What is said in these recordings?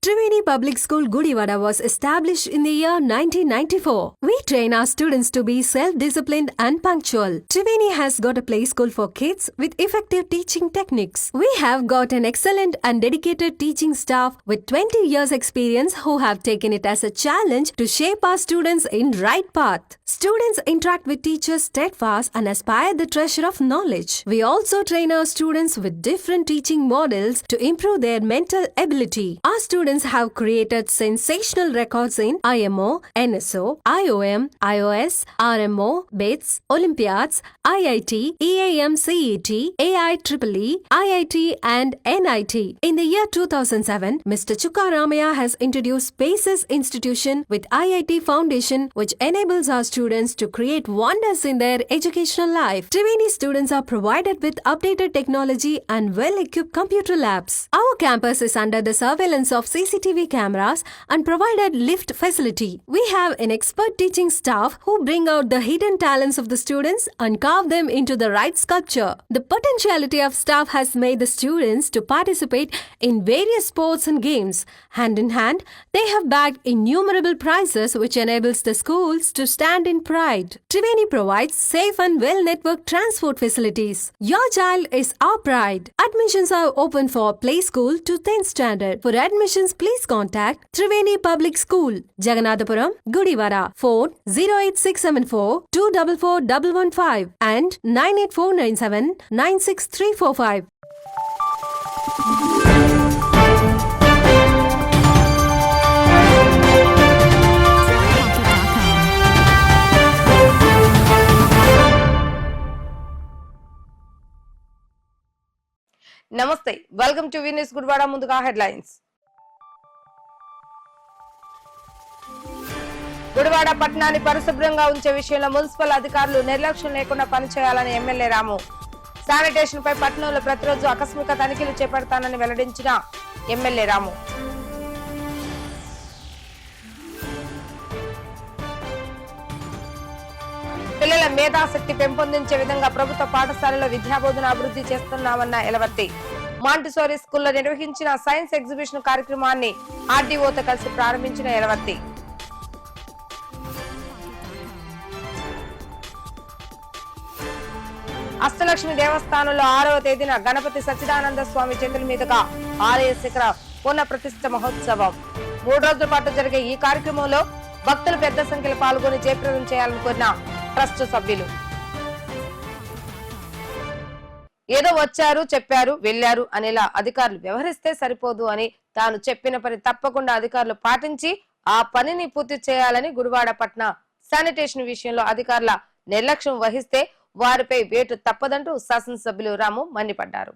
Triveni Public School Gudivada was established in the year 1994. We train our students to be self-disciplined and punctual. Triveni has got a play school for kids with effective teaching techniques. We have got an excellent and dedicated teaching staff with 20 years experience who have taken it as a challenge to shape our students in right path. Students interact with teachers steadfast and aspire the treasure of knowledge. We also train our students with different teaching models to improve their mental ability. Our students have created sensational records in IMO, NSO, IOM, IOS, RMO, BITS, Olympiads, IIT, EAM CET, AIEEE, IIT and NIT. In the year 2007, Mr. Chukka Ramaya has introduced Spaces Institution with IIT Foundation, which enables our students to create wonders in their educational life. Triveni students are provided with updated technology and well-equipped computer labs. Our campus is under the surveillance of CCTV cameras and provided lift facility. We have an expert teaching staff who bring out the hidden talents of the students and carve them into the right sculpture. The potentiality of staff has made the students to participate in various sports and games. Hand in hand, they have bagged innumerable prizes which enables the schools to stand in pride. Triveni provides safe and well-networked transport facilities. Your child is our pride. Admissions are open for play school to 10th standard. For admissions, please contact Triveni Public School, Jaganathapuram, Gudivada. Phone 08674 244115 and 98497 96345. నమస్తే, welcome to విన్యూస్ Gudivada. ముందుగా headlines. Gudivada పట్టణాన్ని పరిశుభ్రంగా ఉంచే విషయంలో municipal అధికారులు నిర్లక్ష్యం లేకుండా పనిచేయాలని ఎమ్మెల్యే రాము. శానిటేషన్ పై పట్టణంలో ప్రతిరోజు ఆకస్మిక తనిఖీలు చేపడతానని వెల్లడించిన ఎమ్మెల్యే రాము. పిల్లల మేధాశక్తి పెంపొందించే విధంగా ప్రభుత్వ పాఠశాలలో విద్యాబోధన అభివృద్ధి చేస్తున్నామన్న ఎలవర్తి. మాంటిసోరీ స్కూల్లో నిర్వహించిన సైన్స్ ఎగ్జిబిషన్ కార్యక్రమాన్ని ఆర్డీఓతో కలిసి ప్రారంభించిన ఎలవర్తి. అష్టలక్ష్మి దేవస్థానంలో 6వ తేదీన గణపతి సచ్చిదానంద స్వామి చేతుల మీదుగా ఆలయ శిఖర పునః ప్రతిష్ఠ మహోత్సవం. 3 రోజుల పాటు జరిగే ఈ కార్యక్రమంలో భక్తులు పెద్ద సంఖ్యలో పాల్గొని జయప్రదం చేయాలని కోరిన ట్రస్ట్ సభ్యులు. ఏదో వచ్చారు, చెప్పారు, వెళ్లారు అనేలా అధికారులు వ్యవహరిస్తే సరిపోదు అని, తాను చెప్పిన పని తప్పకుండా అధికారులు పాటించి ఆ పనిని పూర్తి చేయాలని, గుడివాడ పట్టణ శానిటేషన్ విషయంలో అధికారుల నిర్లక్ష్యం వహిస్తే వారిపై వేటు తప్పదంటూ శాసనసభ్యులు రాము మండిపడ్డారు.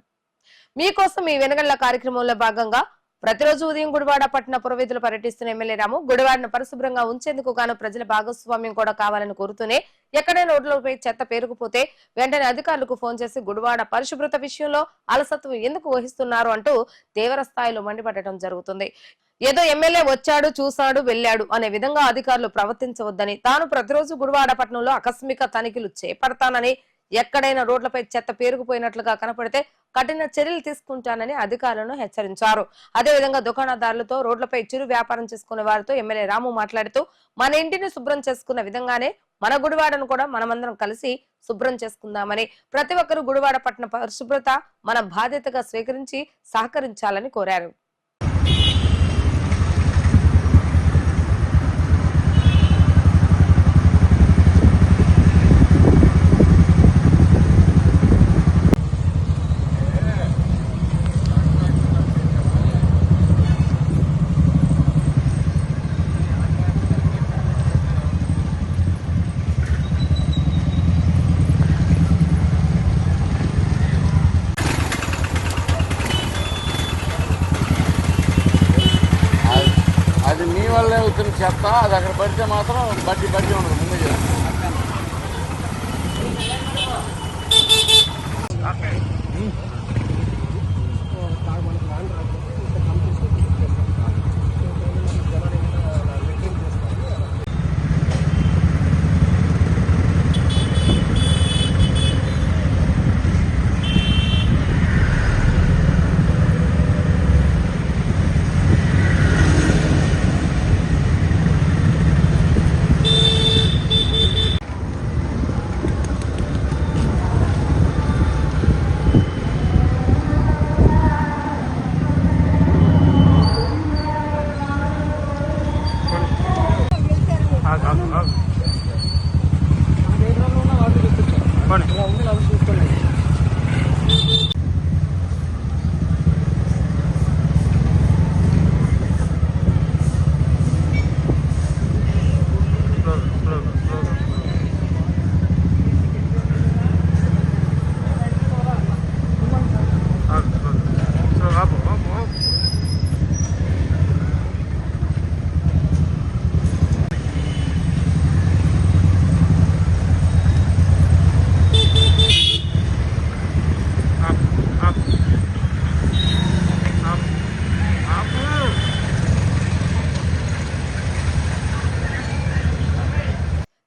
మీకోసం ఈ వెనగళ్ల కార్యక్రమంలో భాగంగా ప్రతిరోజు ఉదయం గుడివాడ పట్టణ పురవీధులు పర్యటిస్తున్న ఎమ్మెల్యే రాము గుడివాడను పరిశుభ్రంగా ఉంచేందుకు గాను ప్రజల భాగస్వామ్యం కూడా కావాలని కోరుతూనే ఎక్కడైనా రోడ్లపై చెత్త పేరుకుపోతే వెంటనే అధికారులకు ఫోన్ చేసి గుడివాడ పరిశుభ్రత విషయంలో అలసత్వం ఎందుకు వహిస్తున్నారు అంటూ తీవ్ర స్థాయిలో మండిపడటం జరుగుతుంది. ఏదో ఎమ్మెల్యే వచ్చాడు, చూశాడు, వెళ్లాడు అనే విధంగా అధికారులు ప్రవర్తించవద్దని, తాను ప్రతిరోజు గుడివాడ పట్టణంలో ఆకస్మిక తనిఖీలు చేపడతానని, ఎక్కడైనా రోడ్లపై చెత్త పేరుకుపోయినట్లుగా కనపడితే కఠిన చర్యలు తీసుకుంటానని అధికారులను హెచ్చరించారు. అదేవిధంగా దుకాణదారులతో, రోడ్లపై చిరు వ్యాపారం చేసుకునే వారితో ఎమ్మెల్యే రాము మాట్లాడుతూ, మన ఇంటిని శుభ్రం చేసుకున్న విధంగానే మన గుడివాడను కూడా మనమందరం కలిసి శుభ్రం చేసుకుందామని, ప్రతి ఒక్కరూ గుడివాడ పట్టణ పరిశుభ్రత మన బాధ్యతగా స్వీకరించి సహకరించాలని కోరారు. అది మీ వల్లే వచ్చిన చెత్త, అది అక్కడ పడితే మాత్రం బడ్డీ ఉండదు. ముందు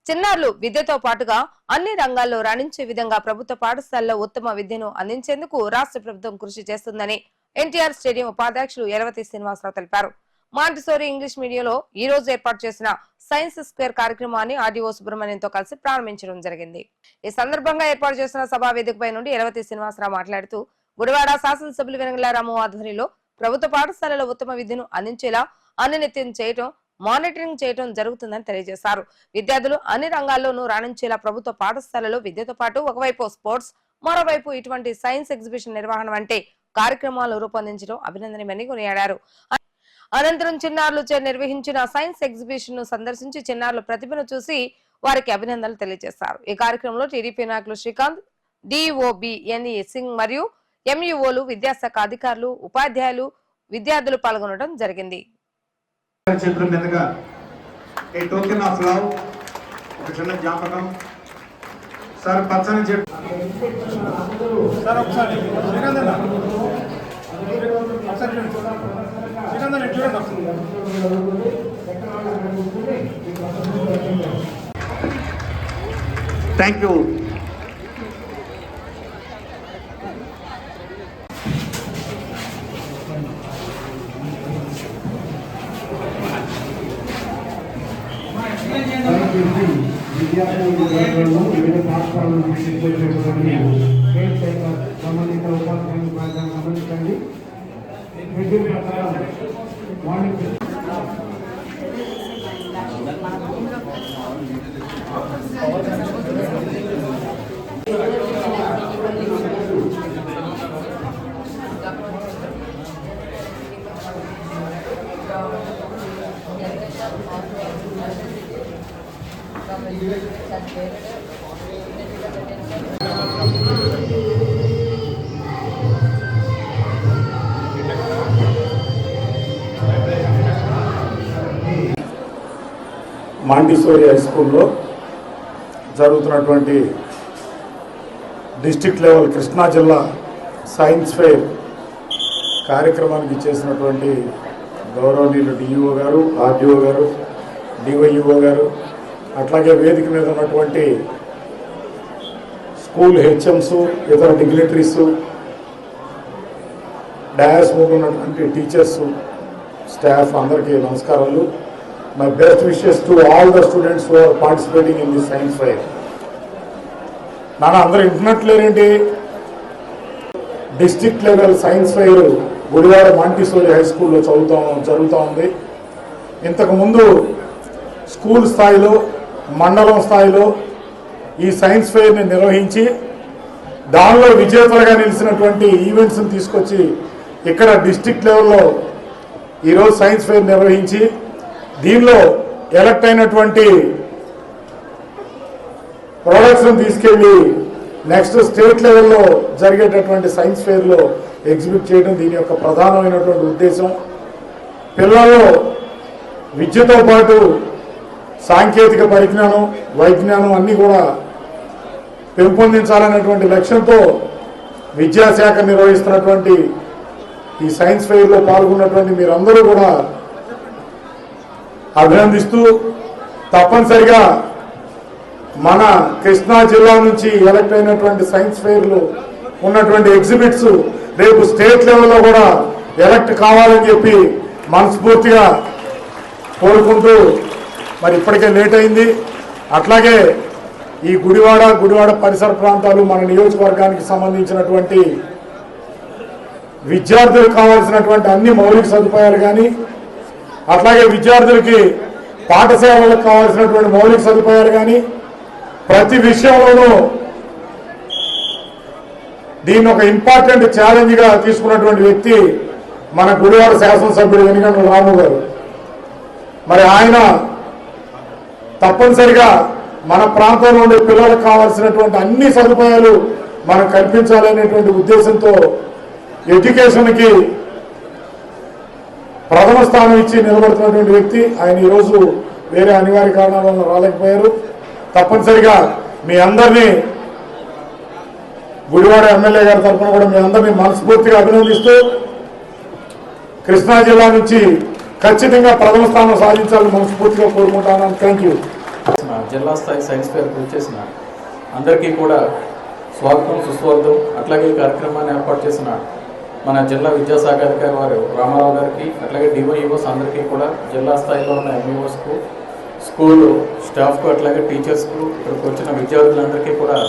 చిన్నారులు విద్యతో పాటుగా అన్ని రంగాల్లో రాణించే విధంగా ప్రభుత్వ పాఠశాలలో ఉత్తమ విద్యను అందించేందుకు రాష్ట్ర ప్రభుత్వం కృషి చేస్తుందని ఎన్టీఆర్ స్టేడియం ఉపాధ్యక్షులు యలవతి శ్రీనివాసరావు తెలిపారు. మాంటిసోరీ ఇంగ్లీష్ మీడియంలో ఈ రోజు ఏర్పాటు చేసిన సైన్స్ స్క్వేర్ కార్యక్రమాన్ని ఆర్డీఓ సుబ్రహ్మణ్యంతో కలిసి ప్రారంభించడం జరిగింది. ఈ సందర్భంగా ఏర్పాటు చేసిన సభా వేదికపై నుండి యలవతి శ్రీనివాసరావు మాట్లాడుతూ గుడివాడ శాసనసభ్యులు వెంగళ రాము ఆధ్వర్యంలో ప్రభుత్వ పాఠశాలలో ఉత్తమ విద్యను అందించేలా అన్నినిత్యం చేయటం, మానిటరింగ్ చేయడం జరుగుతుందని తెలియజేశారు. విద్యార్థులు అన్ని రంగాల్లోనూ రాణించేలా ప్రభుత్వ పాఠశాలలో విద్యతో పాటు ఒకవైపు స్పోర్ట్స్, మరోవైపు ఇటువంటి సైన్స్ ఎగ్జిబిషన్ నిర్వహణ వంటి కార్యక్రమాలు రూపొందించడం అభినందనీయమని కొనియాడారు. అనంతరం చిన్నారులు నిర్వహించిన సైన్స్ ఎగ్జిబిషన్ ను సందర్శించి చిన్నారుల ప్రతిభను చూసి వారికి అభినందనలు తెలియజేశారు. ఈ కార్యక్రమంలో టీడీపీ నాయకులు శ్రీకాంత్, డిఓబి ఎన్ఈ సింగ్ మరియు ఎంఈఓలు, విద్యాశాఖ అధికారులు, ఉపాధ్యాయులు, విద్యార్థులు పాల్గొనడం జరిగింది. Thank you. వివిధ పాఠశాలను సంబంధిత ఉపాధ్యాయులు గమనించండి. మార్నింగ్ మాంటిసోరీ హై స్కూల్లో జరుగుతున్నటువంటి డిస్ట్రిక్ట్ లెవెల్ కృష్ణా జిల్లా సైన్స్ ఫెయిర్ కార్యక్రమానికి చేసినటువంటి గౌరవనీయులు డిఈఓ గారు, ఆర్డీఓ గారు, డివైఈఓ గారు, అట్లాగే వేదిక మీద ఉన్నటువంటి స్కూల్ హెచ్ఎంస్, ఇతర డిగ్నిటరీస్, డయాస్ మీద ఉన్నటువంటి టీచర్స్, స్టాఫ్ అందరికీ నమస్కారాలు. My best wishes to all the students who are participating in this science fair. నాన్న అందరూ ఇంటున్నట్లేరేంటి? District level science fair Gudivada Montessori high స్కూల్లో జరుగుతూ ఉంది. ఇంతకుముందు స్కూల్ స్థాయిలో, మండలం స్థాయిలో ఈ సైన్స్ ఫెయిర్ని నిర్వహించి దానిలో విజేతలుగా నిలిచినటువంటి ఈవెంట్స్ని తీసుకొచ్చి ఇక్కడ డిస్ట్రిక్ట్ లెవెల్లో ఈరోజు సైన్స్ ఫెయిర్ నిర్వహించి దీనిలో ఎలక్ట్ అయినటువంటి ప్రొడక్ట్స్ని తీసుకెళ్ళి నెక్స్ట్ స్టేట్ లెవెల్లో జరిగేటటువంటి సైన్స్ ఫెయిర్లో ఎగ్జిబిట్ చేయడం దీని యొక్క ప్రధానమైనటువంటి ఉద్దేశం. పిల్లల్లో విద్యతో పాటు సాంకేతిక పరిజ్ఞానం, వైజ్ఞానం అన్నీ కూడా పెంపొందించాలనేటువంటి లక్ష్యంతో విద్యాశాఖ నిర్వహిస్తున్నటువంటి ఈ సైన్స్ ఫెయిర్లో పాల్గొన్నటువంటి మీరందరూ కూడా అభినందిస్తూ తప్పనిసరిగా మన కృష్ణా జిల్లా నుంచి ఎలక్ట్ అయినటువంటి సైన్స్ ఫెయిర్లు ఉన్నటువంటి ఎగ్జిబిట్స్ రేపు స్టేట్ లెవెల్లో కూడా ఎలక్ట్ కావాలని చెప్పి మనస్ఫూర్తిగా కోరుకుంటూ, మరి ఇప్పటికే లేట్ అయింది. అట్లాగే ఈ గుడివాడ పరిసర ప్రాంతాలు మన నియోజకవర్గానికి సంబంధించినటువంటి విద్యార్థులకు కావాల్సినటువంటి అన్ని మౌలిక సదుపాయాలు కానీ, అట్లాగే విద్యార్థులకి పాఠశాలలకు కావాల్సినటువంటి మౌలిక సదుపాయాలు కానీ ప్రతి విషయంలోనూ దీన్ని ఒక ఇంపార్టెంట్ ఛాలెంజ్గా తీసుకున్నటువంటి వ్యక్తి మన గుడివాడ శాసనసభ్యుడు వెంగళ రాము గారు. మరి ఆయన తప్పనిసరిగా మన ప్రాంతంలో ఉండే పిల్లలకు కావాల్సినటువంటి అన్ని సదుపాయాలు మనం కల్పించాలనేటువంటి ఉద్దేశంతో ఎడ్యుకేషన్కి ప్రథమ స్థానం ఇచ్చి నిలబడుతున్నటువంటి వ్యక్తి ఆయన. ఈరోజు వేరే అనివార్య కారణాల వల్ల రాలేకపోయారు. తప్పనిసరిగా మీ అందరినీ గుడివాడ ఎమ్మెల్యే గారి తరఫున కూడా మీ అందరినీ మనస్ఫూర్తిగా అభినందిస్తూ కృష్ణా జిల్లా నుంచి ఖచ్చితంగా ప్రథమ స్థానం సాధించాలని మనస్ఫూర్తిగా కోరుకుంటున్నాను. Thank you. జిల్లా స్థాయి సైన్స్ ఫేర్కి వచ్చేసిన అందరికీ కూడా స్వాగతం సుస్వాగతం. అట్లాగే ఈ కార్యక్రమాన్ని ఏర్పాటు చేసిన మన జిల్లా విద్యాశాఖ అధికారి వారు రామారావు గారికి, అట్లాగే డివైఈఓస్ అందరికీ కూడా, జిల్లా స్థాయిలో ఉన్న ఎంఈఓస్కు, స్కూల్ స్టాఫ్కు, అట్లాగే టీచర్స్కు, ఇక్కడికి వచ్చిన విద్యార్థులందరికీ కూడా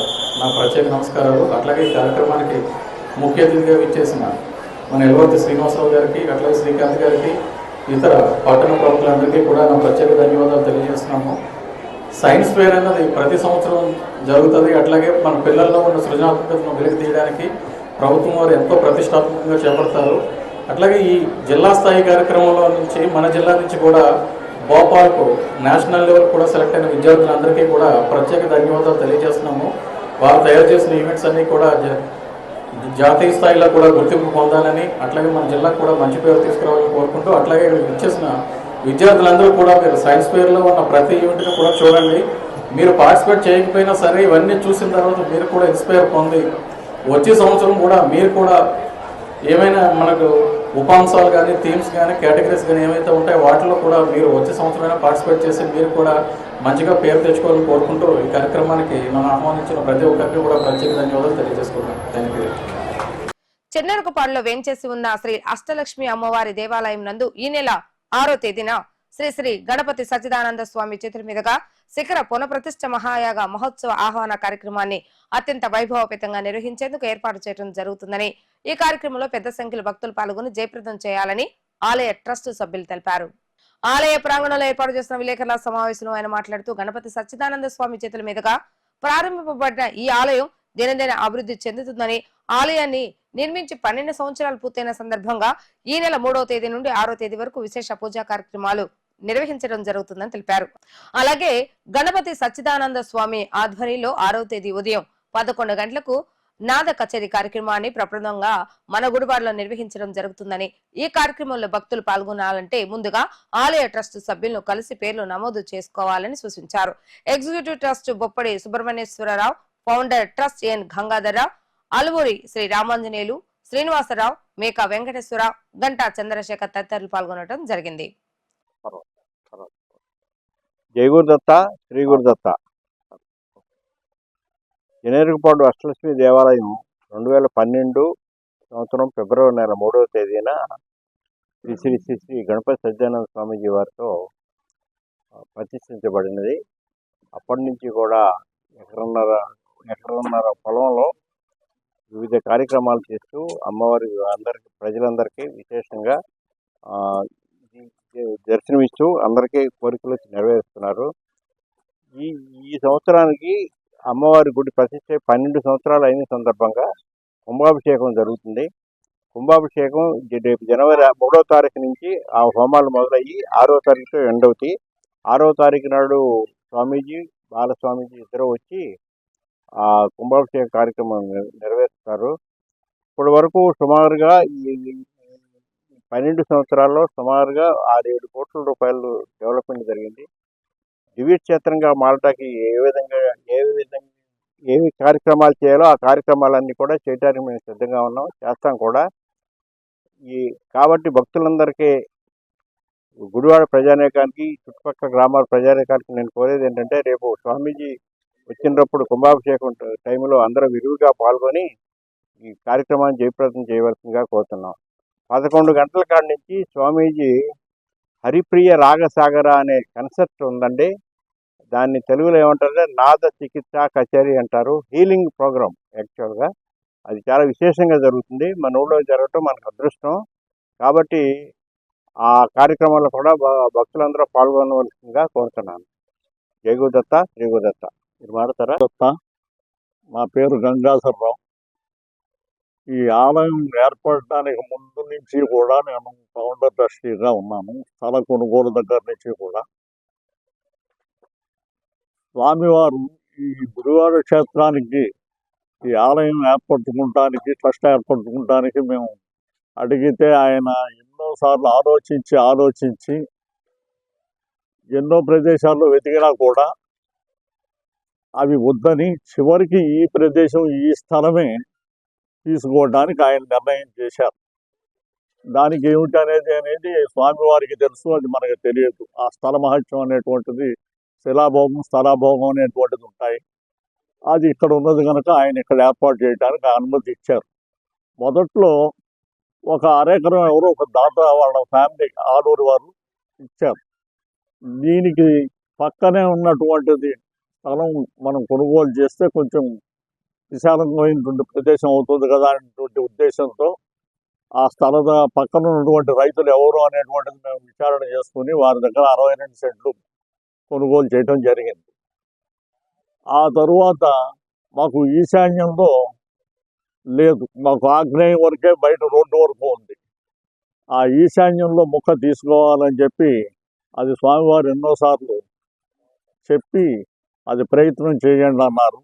నా ప్రత్యేక నమస్కారాలు. అట్లాగే ఈ కార్యక్రమానికి ముఖ్య అతిథిగా ఇచ్చేసిన మన ఎల్వర్తి శ్రీనివాసరావు గారికి, అట్లాగే శ్రీకాంత్ గారికి, ఇతర పట్టణ ప్రముఖులందరికీ కూడా నా ప్రత్యేక ధన్యవాదాలు తెలియజేస్తున్నాము. సైన్స్ ఫేర్ అన్నది ప్రతి సంవత్సరం జరుగుతుంది. అట్లాగే మన పిల్లల్లో ఉన్న సృజనాత్మకతను వెలికి తీయడానికి ప్రభుత్వం వారు ఎంతో ప్రతిష్టాత్మకంగా చేపడతారు. అట్లాగే ఈ జిల్లా స్థాయి కార్యక్రమంలో నుంచి మన జిల్లా నుంచి కూడా భోపాల్కు నేషనల్ లెవెల్ కూడా సెలెక్ట్ అయిన విద్యార్థులందరికీ కూడా ప్రత్యేక ధన్యవాదాలు తెలియజేస్తున్నాము. వారు తయారు చేసిన ఈవెంట్స్ అన్నీ కూడా జాతీయ స్థాయిలో కూడా గుర్తింపు పొందాలని, అట్లాగే మన జిల్లాకు కూడా మంచి పేరు తీసుకురావాలని కోరుకుంటూ, అట్లాగే ఇక్కడికి వచ్చేసిన విద్యార్థులందరూ కూడా మీరు సైన్స్ ఫేర్లో ఉన్న ప్రతి ఈవెంట్ని కూడా చూడండి. మీరు పార్టిసిపేట్ చేయకపోయినా సరే ఇవన్నీ చూసిన తర్వాత మీరు కూడా ఇన్స్పైర్ పొంది వచ్చే సంవత్సరం కూడా మీరు కూడా ఏమైనా మనకు ఉపాంశాలు కానీ, థీమ్స్ కానీ, కేటగిరీస్ కానీ ఏమైతే ఉంటాయో వాటిలో కూడా మీరు వచ్చే సంవత్సరమైనా పార్టిసిపేట్ చేసి మీరు కూడా మంచిగా పేరు తెచ్చుకోవాలని కోరుకుంటూ ఈ కార్యక్రమానికి నన్ను ఆహ్వానించిన ప్రతి ఒక్కరికి కూడా ప్రత్యేక ధన్యవాదాలు తెలియజేసుకుంటున్నాను. Thank you. చెన్నెరకుపాడులో వేంచేసి ఉన్న శ్రీ అష్టలక్ష్మి అమ్మవారి దేవాలయం నందు ఈ నెల 6వ తేదీన శ్రీ శ్రీ గణపతి సచ్చిదానంద స్వామి చేతుల మీదుగా శిఖర పునఃప్రతిష్ఠ మహాయాగ మహోత్సవ ఆహ్వాన కార్యక్రమాన్ని అత్యంత వైభవపేతంగా నిర్వహించేందుకు ఏర్పాటు చేయడం జరుగుతుందని, ఈ కార్యక్రమంలో పెద్ద సంఖ్యలో భక్తులు పాల్గొని జయప్రదం చేయాలని ఆలయ ట్రస్ట్ సభ్యులు తెలిపారు. ఆలయ ప్రాంగణంలో ఏర్పాటు చేసిన విలేకరుల సమావేశంలో ఆయన మాట్లాడుతూ, గణపతి సచ్చిదానంద స్వామి చేతుల మీదుగా ప్రారంభింపబడిన ఈ ఆలయం దినదిన అభివృద్ధి చెందుతుందని, ఆలయాన్ని నిర్మించి 12 సంవత్సరాలు పూర్తయిన సందర్భంగా ఈ నెల 3వ తేదీ నుండి 6వ తేదీ వరకు విశేష పూజా కార్యక్రమాలు నిర్వహించడం జరుగుతుందని తెలిపారు. అలాగే గణపతి సచ్చిదానంద స్వామి ఆధ్వర్యంలో 6వ తేదీ ఉదయం 11 గంటలకు నాద కచేరీ కార్యక్రమాన్ని ప్రప్రదంగా మన గుడివాడలో నిర్వహించడం జరుగుతుందని, ఈ కార్యక్రమంలో భక్తులు పాల్గొనాలంటే ముందుగా ఆలయ ట్రస్ట్ సభ్యులను కలిసి పేర్లు నమోదు చేసుకోవాలని సూచించారు. Executive trust Boppadi Subrahmanyeswararao, founder trust N Gangadhararao, Aluvuri Sri Ramanjaneyulu, Srinivasarao, Meka Venkateswararao, Ganta Chandrasekhar తదితరులు పాల్గొనడం జరిగింది. జై గురుదత్త, శ్రీ గురుదత్త. చెన్నెరకుపాడు అష్టలక్ష్మి దేవాలయం 2012 సంవత్సరం ఫిబ్రవరి నెల 3వ తేదీన శ్రీ శ్రీ శ్రీ శ్రీ గణపతి సచ్చిదానంద స్వామీజీ వారితో ప్రతిష్ఠించబడినది. అప్పటి నుంచి కూడా ఎకరన్నర పొలంలో వివిధ కార్యక్రమాలు చేస్తూ అమ్మవారి అందరికీ, ప్రజలందరికీ విశేషంగా దర్శనమిస్తూ అందరికీ కోరికలు నెరవేరుస్తున్నారు. ఈ సంవత్సరానికి అమ్మవారి గుడి ప్రతిష్ఠ 12 సంవత్సరాలు అయిన సందర్భంగా కుంభాభిషేకం జరుగుతుంది. కుంభాభిషేకం రేపు జనవరి 3వ తారీఖు నుంచి ఆ హోమాలు మొదలయ్యి 6వ తారీఖుతో ఎండ్ అవుతాయి. 6వ తారీఖు నాడు స్వామీజీ, బాలస్వామీజీ ఇద్దరు వచ్చి ఆ కుంభాభిషేక కార్యక్రమం నెరవేరుస్తారు. ఇప్పటి వరకు సుమారుగా ఈ 12 సంవత్సరాల్లో సుమారుగా 6-7 కోట్ల రూపాయలు డెవలప్మెంట్ జరిగింది. దివ్యక్షేత్రంగా మారటానికి ఏవి కార్యక్రమాలు చేయాలో ఆ కార్యక్రమాలన్నీ కూడా చేయడానికి మేము సిద్ధంగా ఉన్నాం, చేస్తాం కూడా. కాబట్టి భక్తులందరికీ, గుడివాడ ప్రజానీకానికి, చుట్టుపక్కల గ్రామాల ప్రజానీకానికి నేను కోరేది ఏంటంటే, రేపు స్వామీజీ వచ్చినప్పుడు కుంభాభిషేకం టైంలో అందరూ విరివిగా పాల్గొని ఈ కార్యక్రమాన్ని జయప్రదం చేయవలసిందిగా కోరుతున్నాం. 11 గంటల కాడి నుంచి స్వామీజీ హరిప్రియ రాగసాగర అనే కన్సెప్ట్ ఉందండి. దాన్ని తెలుగులో ఏమంటారంటే నాద చికిత్స కచేరీ అంటారు. హీలింగ్ ప్రోగ్రామ్ యాక్చువల్గా అది చాలా విశేషంగా జరుగుతుంది. మన ఊళ్ళో జరగటం మనకు అదృష్టం. కాబట్టి ఆ కార్యక్రమాల్లో కూడా భక్తులందరూ పాల్గొనవలసిందిగా కోరుతున్నాను. జై గురుదత్త, శ్రీ గురుదత్త. మీరు మాట్లాడతారా? నా పేరు గంగాధరరావు. ఈ ఆలయం ఏర్పడడానికి ముందు నుంచి కూడా నేను ఫౌండర్ ట్రస్టీగా ఉన్నాను. స్థల కొనుగోలు దగ్గర నుంచి కూడా. స్వామివారు ఈ గుడివాడ క్షేత్రానికి ఈ ఆలయం ఏర్పరచుకుంటానికి, ట్రస్ట్ ఏర్పరచుకుంటానికి మేము అడిగితే ఆయన ఎన్నోసార్లు ఆలోచించి ఎన్నో ప్రదేశాల్లో వెతికినా కూడా అవి వద్దని చివరికి ఈ ప్రదేశం, ఈ స్థలమే తీసుకోవడానికి ఆయన నిర్ణయం చేశారు. దానికి ఏమిటి అనేది స్వామివారికి తెలుసు, అది మనకు తెలియదు. ఆ స్థల మహత్యం అనేటువంటిది శిలాభోగం స్థలాభోగం అనేటువంటిది ఉంటాయి. అది ఇక్కడ ఉన్నది కనుక ఆయన ఇక్కడ ఏర్పాటు చేయడానికి అనుమతి ఇచ్చారు. మొదట్లో ఒక అరెకరం ఎవరో ఒక దాత వాళ్ళ ఫ్యామిలీ ఆలూరు వారు ఇచ్చారు. దీనికి పక్కనే ఉన్నటువంటిది స్థలం మనం కొనుగోలు చేస్తే కొంచెం విశాలమైనటువంటి ప్రదేశం అవుతుంది కదా అనేటువంటి ఉద్దేశంతో ఆ స్థల పక్కన ఉన్నటువంటి రైతులు ఎవరు అనేటువంటిది మేము విచారణ చేసుకుని వారి దగ్గర 62 సెంట్లు కొనుగోలు చేయడం జరిగింది. ఆ తరువాత మాకు ఈశాన్యంలో లేదు, మాకు ఆగ్నేయం వరకే బయట రోడ్డు వరకు ఉంది. ఆ ఈశాన్యంలో ముక్క తీసుకోవాలని చెప్పి అది స్వామివారు ఎన్నోసార్లు చెప్పి అది ప్రయత్నం చేయండి అన్నారు.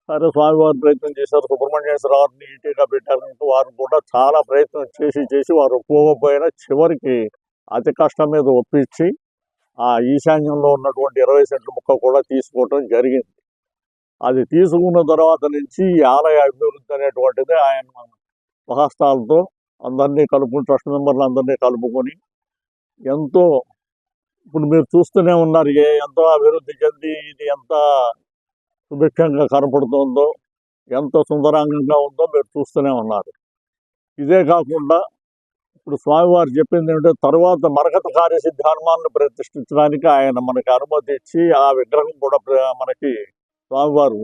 సరే స్వామివారు ప్రయత్నం చేశారు. సుబ్రహ్మణ్యేశ్వరరావుని ఈటీగా పెట్టారంటూ వారు కూడా చాలా ప్రయత్నం చేసి వారు ఒప్పుకోకపోయినా చివరికి అతి కష్టం మీద ఒప్పించి ఆ ఈశాన్యంలో ఉన్నటువంటి 20 సెంట్ల ముక్క కూడా తీసుకోవటం జరిగింది. అది తీసుకున్న తర్వాత నుంచి ఈ ఆలయ అభివృద్ధి అనేటువంటిది ఆయన స్వహస్తాలతో అందరినీ కలుపుకుని ట్రస్ట్ మెంబర్లు అందరినీ కలుపుకొని ఎంతో ఇప్పుడు మీరు చూస్తూనే ఉన్నారు ఎంతో అభివృద్ధి చెంది ఇది ఎంత సుభిక్షంగా కనపడుతుందో, ఎంత సుందరంగా ఉందో మీరు చూస్తూనే ఉన్నారు. ఇదే కాకుండా ఇప్పుడు స్వామివారు చెప్పింది ఏంటంటే తర్వాత మరకత కార్యసిద్ధి హనుమాన్ని ప్రతిష్ఠించడానికి ఆయన మనకి అనుమతి ఇచ్చి ఆ విగ్రహం కూడా మనకి స్వామివారు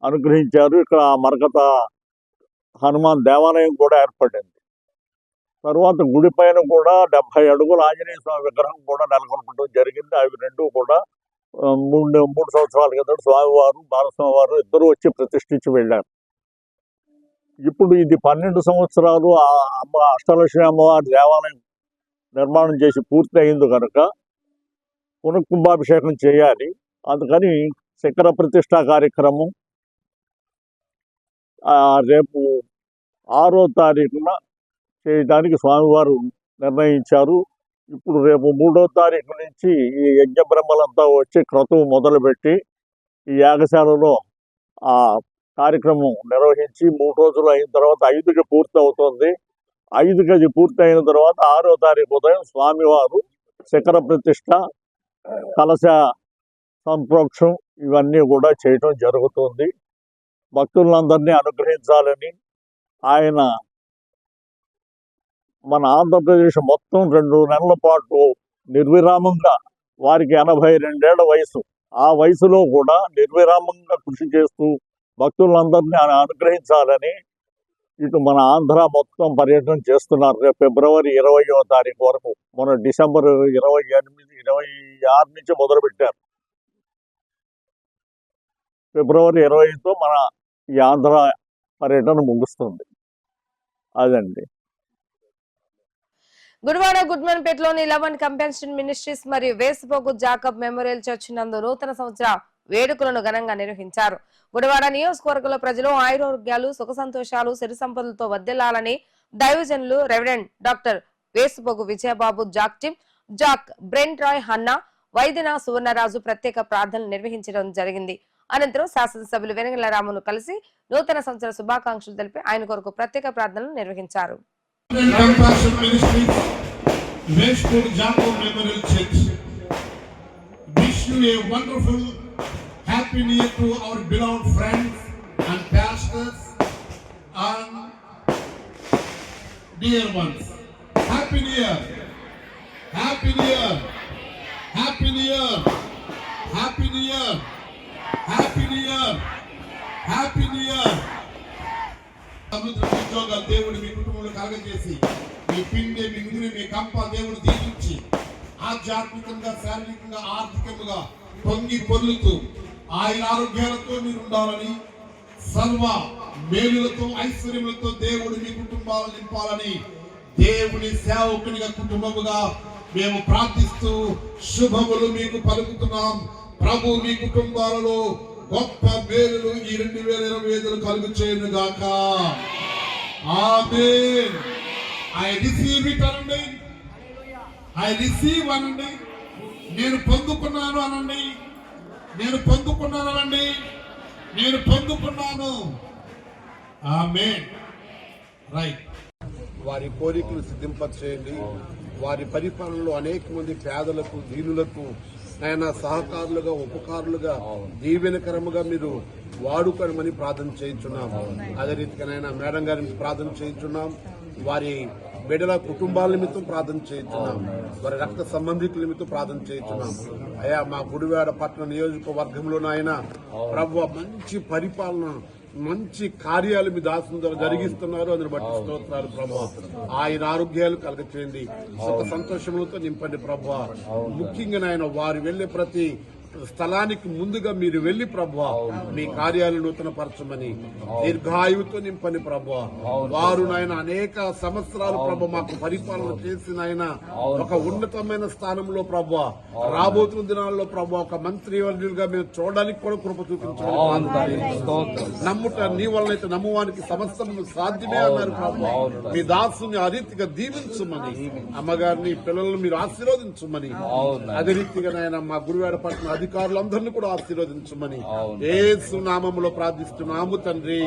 అనుగ్రహించారు. ఇక్కడ ఆ మరకత హనుమాన్ దేవాలయం కూడా ఏర్పడింది. తర్వాత గుడి పైన కూడా 70 అడుగుల ఆంజనేయ స్వామి విగ్రహం కూడా నెలకొల్పడం జరిగింది. అవి రెండు కూడా 3 సంవత్సరాల కింద స్వామివారు బాలస్వామి వారు ఇద్దరు వచ్చి ప్రతిష్ఠించి వెళ్ళారు. ఇప్పుడు ఇది 12 సంవత్సరాలు ఆ అష్టలక్ష్మి అమ్మవారి దేవాలయం నిర్మాణం చేసి పూర్తి అయింది కనుక పునఃకుంభాభిషేకం చేయాలి. అందుకని శిఖర ప్రతిష్ఠా కార్యక్రమం రేపు 6వ తారీఖున చేయడానికి స్వామివారు నిర్ణయించారు. ఇప్పుడు రేపు 3వ తారీఖు నుంచి ఈ యజ్ఞ బ్రహ్మలంతా వచ్చి క్రతువు మొదలుపెట్టి ఈ యాగశాలలో ఆ కార్యక్రమం నిర్వహించి 3 రోజులు అయిన తర్వాత 5కి పూర్తి అవుతుంది. 5కి అది పూర్తి అయిన తర్వాత 6వ తారీఖు ఉదయం స్వామివారు శిఖర ప్రతిష్ఠ, కలశ సంప్రోక్షం ఇవన్నీ కూడా చేయటం జరుగుతుంది. భక్తులందరినీ అనుగ్రహించాలని ఆయన మన ఆంధ్రప్రదేశ్ మొత్తం 2 నెలల పాటు నిర్విరామంగా వారికి 82 ఏళ్ల వయసు, ఆ వయసులో కూడా నిర్విరామంగా కృషి చేస్తూ భక్తులందరినీ అనుగ్రహించాలని ఇటు మన ఆంధ్ర మొత్తం పర్యటన చేస్తున్నారు. రేపు ఫిబ్రవరి 20వ తారీఖు వరకు, మన డిసెంబర్ 28, 26 నుంచి మొదలుపెట్టారు. ఫిబ్రవరి 20తో మన ఈ ఆంధ్ర పర్యటన ముగుస్తుంది. అదండి. గుడివాడ గుడ్మన్పేటలోని 11 కంపెన్షన్ మినిస్ట్రీస్ మరియు వేసిపోగు జాకబ్ మెమోరియల్ చర్చ్ నందు నూతన సంవత్సర వేడుకలను ఘనంగా నిర్వహించారు. గుడివాడ నియోజకవర్గంలో ప్రజలు ఆయురోగ్యాలు, సుఖ సంతోషాలు, సిరి సంపదలతో వర్ధిల్లాలని దైవజనులు reverend doctor Vesipogu Vijayababu, Jack Brent Roy Hannah, Vaidyana Suvarnaraju ప్రత్యేక ప్రార్థనలు నిర్వహించడం జరిగింది. అనంతరం శాసనసభ్యులు వెనగల రామును కలిసి నూతన సంవత్సర శుభాకాంక్షలు తెలిపి ఆయన కొరకు ప్రత్యేక ప్రార్థనలు నిర్వహించారు. Happy New Year to our beloved friends and pastors and dear ones. Happy New Year. Happy New Year. Happy New Year. Happy New Year. Happy New Year. Happy New Year. సముద్ర ఉద్యోగ దేవుడు మీ కుటుంబంలో కలగజేసి మీ పిండి మీ ముదిరి మీ కంప దేవుడు దీవించి ఆధ్యాత్మికంగా, శారీరకంగా, ఆర్థికంగా పొంగి పొర్లుతూ ఆయన ఆరోగ్యాలతో మీరు ఉండాలని, సర్వ మేలులతో ఐశ్వర్యములతో దేవుడు మీ కుటుంబాలను నింపాలని దేవుని సేవకునిగా కుటుంబముగా మేము ప్రార్థిస్తూ శుభములు మీకు పలుకుతున్నాం. ప్రభు మీ కుటుంబాలలో గొప్ప మేలులు ఈ 2025 కలుగు చేయను గాక. ఆమేన్. ఐ రిసీవ్ ఇట్ అనండి. ఐ రిసీవ్ అనండి. నేను పొందుకున్నాను అనండి. నేను పొందుకున్నాను అనండి. నేను పొందుకున్నాను. ఆమేన్. రైట్. వారి కోరికలు సిద్ధింపచేయండి. వారి పరిపాలనలో అనేక మంది పేదలకు, దీనులకు ఆయన సహకారులుగా ఉపకారులుగా దీవెనకరముగా మీరు వాడుకోమని ప్రార్థన చేయించున్నాం. అదే రీతిగానైనా మేడం గారిని ప్రార్థన చేయించున్నాం. వారి బిడ్డల కుటుంబాల నిమిత్తం ప్రార్థన చేయించున్నాం. వారి రక్త సంబంధికుల నిమిత్తం ప్రార్థన చేయించున్నాం. అయ్యా మా గుడివాడ పట్టణ నియోజకవర్గంలోనైనా ప్రభువా మంచి పరిపాలన, మంచి కార్యాలు మీ దాసుల ద్వారా జరిగిస్తున్నారు. అందుని బట్టి స్తోత్రాలు ప్రభువా. ఆయన ఆరోగ్యాలు కలగచేయండి, సుఖ సంతోషములతో నింపండి ప్రభువా. ముఖ్యంగా నాయన వారు వెళ్లే ప్రతి స్థలానికి ముందుగా మీరు వెళ్లి ప్రభువా మీ కార్యాలు నూతనపరచమని, దీర్ఘాయువుతో నింపని ప్రభువా. వారు నాయన అనేక సంవత్సరాలు ప్రభు మాకు పరిపాలన చేసి నాయన ఒక ఉన్నతమైన స్థానంలో ప్రభువా రాబోతున్న దినాల్లో ప్రభు ఒక మంత్రివర్యులుగా మేము చూడడానికి కూడా కృప చూపించమని, నమ్ముట నీ వలనైతే నమ్మువానికి సమస్తము సాధ్యమే అన్నారు ప్రభు. మీ దాసుని ఆ రీతిగా దీవించమని, అమ్మగారిని పిల్లలను మీరు ఆశీర్వదించమని, అదే రీతిగా నాయన మా గుడివాడ పట్టణ అధికారులందరినీ కూడా ఆశీర్వదించమని యేసు నామములో ప్రార్థిస్తున్నాము తండ్రి.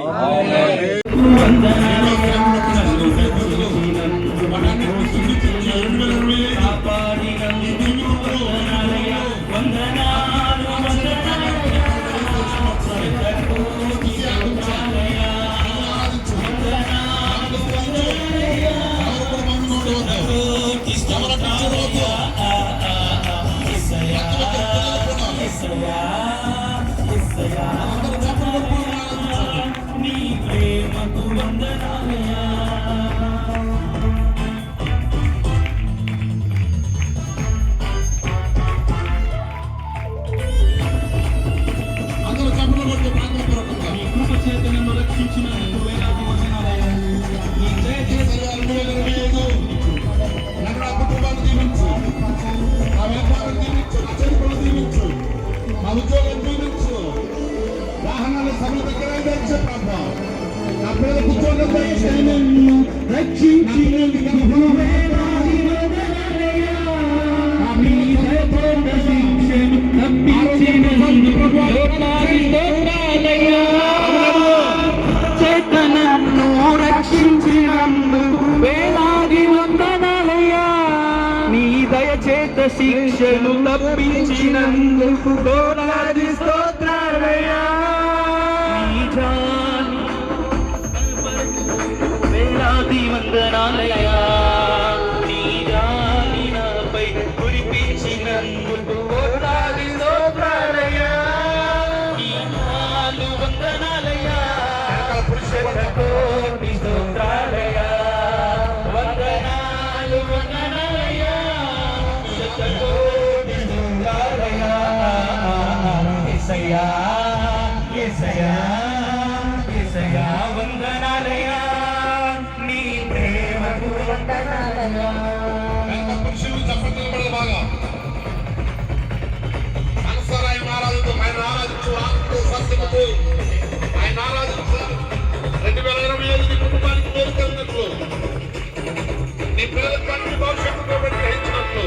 శిక్షను తప్పించినందుకు కోట్లాది స్తోత్రాలయ్యా. వేలాది వందనాలయ్యా. నీ జాలి నాపై కురిపించినందుకు కోట్లాది స్తోత్రాలయ్యా. నీ నాలు వందనాలయ్యా. కోటి స్తోత్రాలయ్యా. వందనాలు వందనాలయ్యా. యేసయ్యా యేసయ్యా యేసయ్యా వందనాలయ్యా. నీ ప్రేమకు వందనాలయ్యా. బాగా మనసారా ఆయన ఆరాధించు, ఆయన ఆరాధించు, ఆత్మతో సత్యముతో ఆయన ఆరాధించు. 2025 నీ కుటుంబానికి మేలు కలిగినట్లు, నీ పిల్లలకు అన్ని భవిష్యత్తుతో గ్రహించినట్లు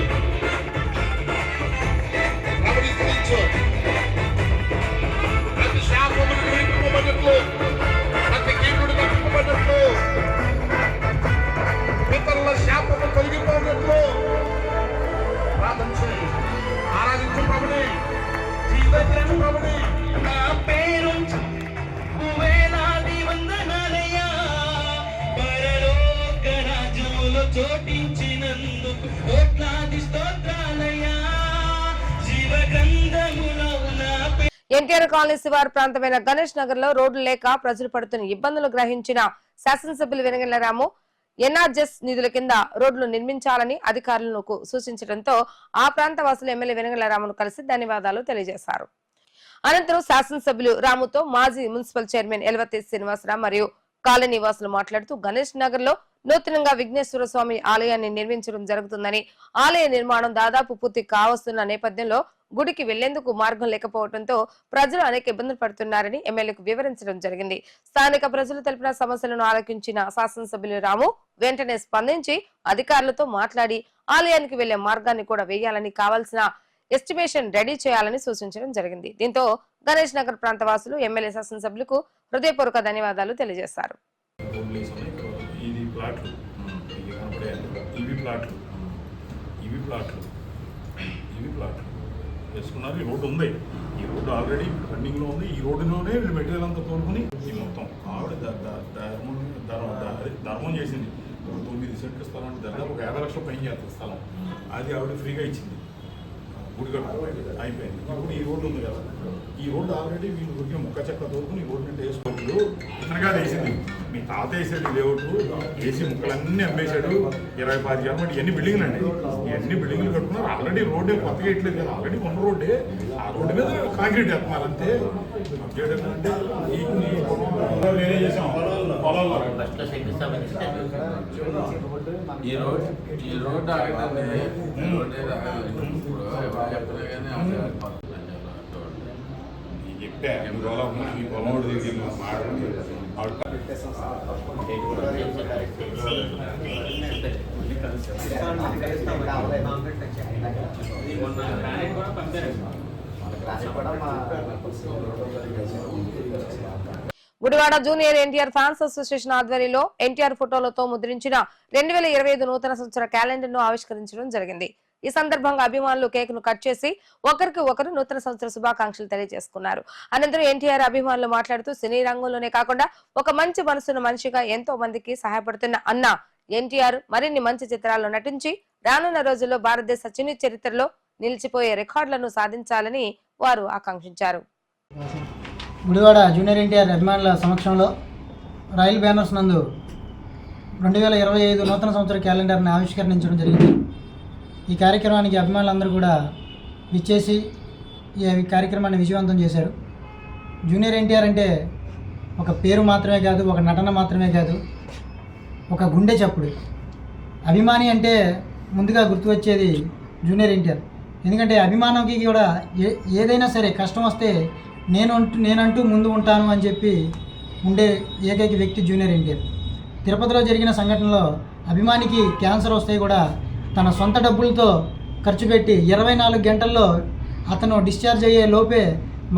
ప్రతి శాపమును గ్రహింపబడినట్లు, ప్రతి కీడును గ్రహింపబడినట్లు, పితరుల శాపము తొలగిపోయినట్లు ప్రార్థన చేయి. ఆరాధించు ప్రభుని, జీవించు ప్రభుని. నా పేరు వేలాది వందనాలయ్యా. పరలోక రాజ్యములో చోటించినందుకు కోట్లాది స్తోత్రాలయ్యా. ఎన్టీఆర్ కాలనీ శివారు ప్రాంతమైన గణేష్ నగర్ లో రోడ్లు లేక ప్రజలు పడుతున్న ఇబ్బందులు గ్రహించిన శాసనసభ్యులు వెనగళ్ల రాము ఎన్ఆర్జెస్ నిధుల కింద రోడ్లు నిర్మించాలని అధికారులకు సూచించడంతో ఆ ప్రాంత వాసులు ఎమ్మెల్యే వెనగళ్ల రామును కలిసి ధన్యవాదాలు తెలియజేశారు. అనంతరం శాసనసభ్యులు రాముతో మాజీ మున్సిపల్ చైర్మన్ ఎల్వతి శ్రీనివాసరావు మరియు కాలనీ నివాసులు మాట్లాడుతూ గణేష్ నగర్ లో నూతనంగా విఘ్నేశ్వర స్వామి ఆలయాన్ని నిర్మించడం జరుగుతుందని, ఆలయ నిర్మాణం దాదాపు పూర్తి కావస్తున్న నేపథ్యంలో గుడికి వెళ్లేందుకు మార్గం లేకపోవడంతో ప్రజలు అనేక ఇబ్బందులు పడుతున్నారని ఎమ్మెల్యేకు వివరించడం జరిగింది. స్థానిక ప్రజలు తెలిపిన సమస్యలను ఆలకించిన శాసనసభ్యులు రాము వెంటనే స్పందించి అధికారులతో మాట్లాడి ఆలయానికి వెళ్లే మార్గాన్ని కూడా వేయాలని, కావాల్సిన ఎస్టిమేషన్ రెడీ చేయాలని సూచించడం జరిగింది. దీంతో గణేష్ నగర్ ప్రాంతవాసులు ఎమ్మెల్యే శాసనసభ్యులకు హృదయపూర్వక ధన్యవాదాలు తెలియజేశారు. వేసుకున్నారు. ఈ రోడ్డు ఉంది, ఈ రోడ్డు ఆల్రెడీ రన్నింగ్లో ఉంది. ఈ రోడ్డులోనే వీళ్ళు మెటీరియల్ అంతా తోలుకుని ఈ మొత్తం ఆవిడ ధర్మం చేసింది. 9 సెంట్లు స్థలం అంటే దాదాపు 50 లక్షల పైన చేస్తుంది స్థలం. అది ఆవిడ ఫ్రీగా ఇచ్చింది, గుడి కట్టు అయిపోయింది. ఇప్పుడు ఈ రోడ్డు ఉంది కదా, ఈ రోడ్డు ఆల్రెడీ వీళ్ళు గుడికి ముక్క చెక్క తోలుకుని ఈ రోడ్డు అంటే వేసుకోవచ్చు. ఇతనగా వేసింది, మీ తాత వేసాడు లేఅవుట్ వేసి ముక్కలన్నీ అమ్మేశాడు. 20-25 గవర్నమెంట్ ఇవన్నీ బిల్డింగ్లు అండి, ఇవన్నీ బిల్డింగ్లు కట్టుకున్నారు. ఆల్రెడీ రోడ్డే కొత్తగా ఇట్లేదు కదా, ఆల్రెడీ ఉన్న రోడ్డే. ఆ రోడ్డు మీద కాంక్రీట్ వేస్తున్నారు అంతే. అప్డేట్ అంటే నేనే చేసాం పొలాల్లో ఈ రోడ్డు ఆగదండి. చెప్పా ఈ పొలం దగ్గర Gudivada junior NTR fans association ఆధ్వర్యంలో ఎన్టీఆర్ ఫోటోలతో ముద్రించిన 2025 నూతన సంవత్సర క్యాలెండర్ ను ఆవిష్కరించడం జరిగింది. ఈ సందర్భంగా అభిమానులు కేక్ ను కట్ చేసి ఒకరికి ఒకరు నూతన సంవత్సర శుభాకాంక్షలు తెలియజేసుకున్నారు. అనంతరం ఎన్టీఆర్ అభిమానులు మాట్లాడుతూ సినీ రంగంలోనే కాకుండా ఒక మంచి మనసున్న మనిషిగా ఎంతో మందికి సహాయపడుతున్న అన్న ఎన్టీఆర్ మరిన్ని మంచి చిత్రాల్లో నటించి రానున్న రోజుల్లో భారతదేశ సినీ చరిత్రలో నిలిచిపోయే రికార్డులను సాధించాలని వారు ఆకాంక్షించారు. గుడివాడ జూనియర్ ఎన్టీఆర్ అభిమానుల సమక్షంలో రాయల్ బ్యానర్స్ నందు 2025 నూతన సంవత్సర క్యాలెండర్ని ఆవిష్కరించడం జరిగింది. ఈ కార్యక్రమానికి అభిమానులందరూ కూడా విచ్చేసి ఈ కార్యక్రమాన్ని విజయవంతం చేశారు. జూనియర్ ఎన్టీఆర్ అంటే ఒక పేరు మాత్రమే కాదు, ఒక నటన మాత్రమే కాదు, ఒక గుండె చప్పుడు. అభిమాని అంటే ముందుగా గుర్తు వచ్చేది జూనియర్ ఎన్టీఆర్. ఎందుకంటే అభిమానంకి కూడా ఏదైనా సరే కష్టం వస్తే నేనంటూ ముందు ఉంటాను అని చెప్పి ఉండే ఏకైక వ్యక్తి జూనియర్ ఎన్టీఆర్. తిరుపతిలో జరిగిన సంఘటనలో అభిమానికి క్యాన్సర్ వస్తే కూడా తన సొంత డబ్బులతో ఖర్చు పెట్టి 24 గంటల్లో అతను డిశ్చార్జ్ అయ్యే లోపే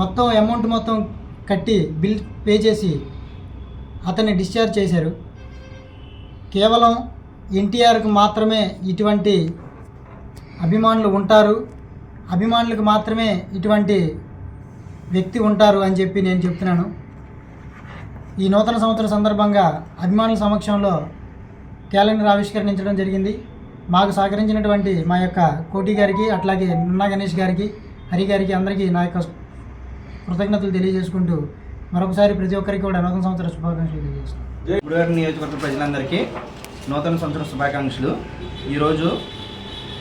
మొత్తం అమౌంట్ మొత్తం కట్టి బిల్ పే చేసి అతన్ని డిశ్చార్జ్ చేశారు. కేవలం ఎన్టీఆర్కి మాత్రమే ఇటువంటి అభిమానులు ఉంటారు, అభిమానులకు మాత్రమే ఇటువంటి వ్యక్తి ఉంటారు అని చెప్పి నేను చెప్తున్నాను. ఈ నూతన సంవత్సరం సందర్భంగా అభిమానుల సమక్షంలో క్యాలెండర్ ఆవిష్కరించడం జరిగింది. మాకు సహకరించినటువంటి మా యొక్క కోటి గారికి, అట్లాగే నున్నా గణేష్ గారికి, హరి గారికి, అందరికీ నా యొక్క కృతజ్ఞతలు తెలియజేసుకుంటూ మరొకసారి ప్రతి ఒక్కరికి కూడా నూతన సంవత్సర శుభాకాంక్షలు తెలియజేస్తాను. గుడివాడ నియోజకవర్గ ప్రజలందరికీ నూతన సంవత్సర శుభాకాంక్షలు. ఈరోజు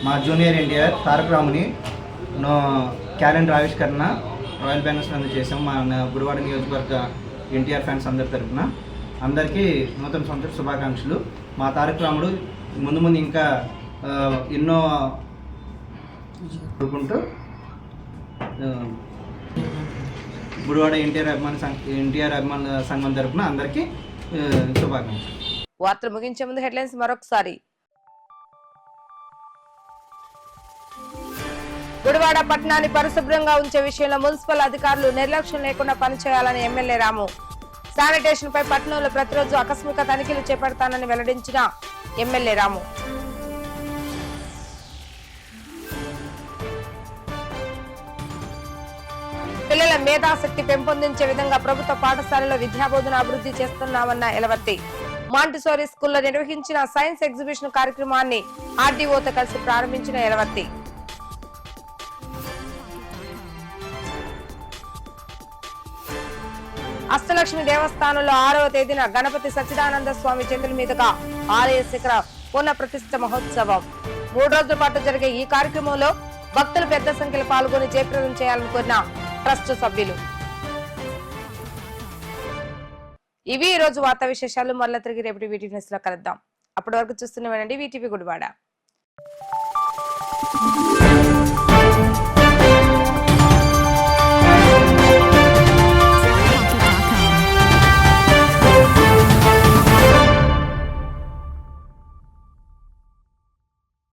మా జూనియర్ ఎన్టీఆర్ తారక రాముని క్యాలెండర్ ఆవిష్కరణ రాయల్ బ్యానర్స్ నందు చేసాం. మా గుడివాడ నియోజకవర్గ ఎన్టీఆర్ ఫ్యాన్స్ అందరి తరఫున అందరికీ నూతన సంవత్సర శుభాకాంక్షలు. మా తారక రాముడు ముందు ముందు ఇంకా ఎన్నో కోరుకుంటూ గుడివాడ ఎన్టీఆర్ అభిమాన సంఘం తరఫున అందరికీ శుభాకాంక్షలు. వార్తలు ముగించే ముందు హెడ్లైన్స్ మరొకసారి. గుడివాడ పట్టణాన్ని పరిశుభ్రంగా ఉంచే విషయంలో మున్సిపల్ అధికారులు నిర్లక్ష్యం లేకుండా పనిచేయాలని ఎమ్మెల్యే రాము. శానిటేషన్ పై పట్టణంలో ప్రతిరోజు ఆకస్మిక తనిఖీలు చేపడతానని వెల్లడించిన ఎమ్మెల్యే రాము. పిల్లల మేధాశక్తి పెంపొందించే విధంగా ప్రభుత్వ పాఠశాలలో విద్యాబోధన అభివృద్ధి చేస్తున్నామన్న ఎలవర్తి. మాంటిసోరీ స్కూల్లో నిర్వహించిన సైన్స్ ఎగ్జిబిషన్ కార్యక్రమాన్ని ఆర్డీఓతో కలిసి ప్రారంభించిన ఎలవర్తి. అష్టలక్ష్మి దేవస్థానంలో 6వ తేదీన గణపతి సచ్చిదానంద స్వామి చేతుల మీదుగా ఆలయ శిఖర పునః ప్రతిష్ఠ మహోత్సవం. 3 రోజుల పాటు జరిగే ఈ కార్యక్రమంలో భక్తులు పెద్ద సంఖ్యలో పాల్గొని జయప్రదం చేయాలనుకున్న ట్రస్ట్ సభ్యులు. ఇవి ఈ రోజు వార్తా విశేషాలు. మరలా తిరిగి రేపటి వీటీవీ న్యూస్ లో కలుద్దాం. అప్పటి వరకు చూస్తూనే ఉండండి వీటీవీ గుడివాడ.